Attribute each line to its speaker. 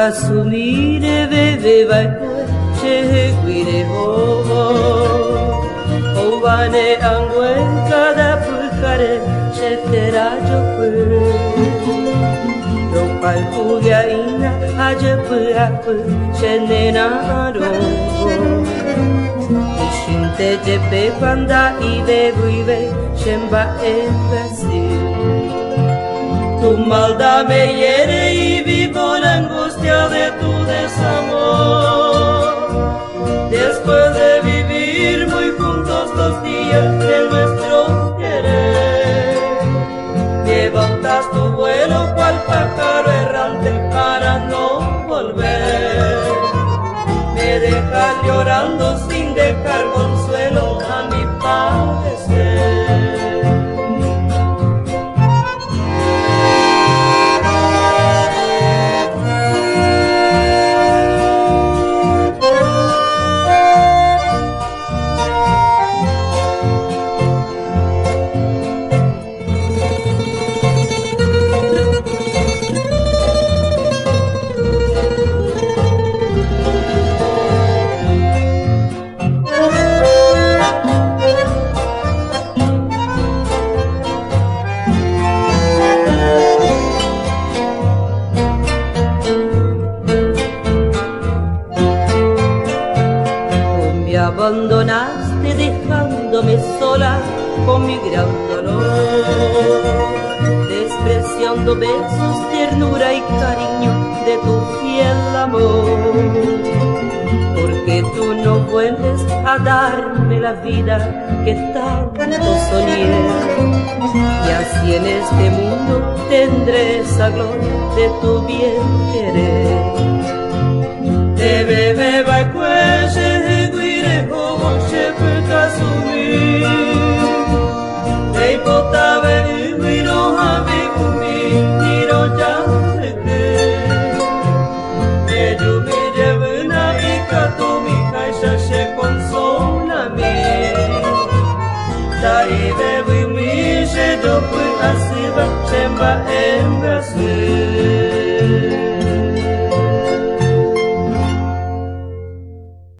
Speaker 1: kasumire bebe vai che guire ho ovane angwe kada pukare che terajo pu ropal puga ina aje pu apu che nena ro ishinte je pe panda ibe buive shemba empasi tu maldad me hiere y vivo la angustia de tu desamor. Después de vivir muy juntos los días de nuestro querer, levantas tu vuelo cual pájaro errante para no volver. Me dejas llorando sin dejar consuelo a mi padecer. Abandonaste dejándome sola con mi gran dolor, despreciando besos, ternura y cariño de tu fiel amor. Porque tú no vuelves a darme la vida que tanto soñé, y así en este mundo tendré esa gloria de tu bien querer. Te bebe va cuelle Ei potave miro habi umi miro jante Eju mi jevna ikato mi kaisha she consola me Dai bebu mi she dopu asiba chemba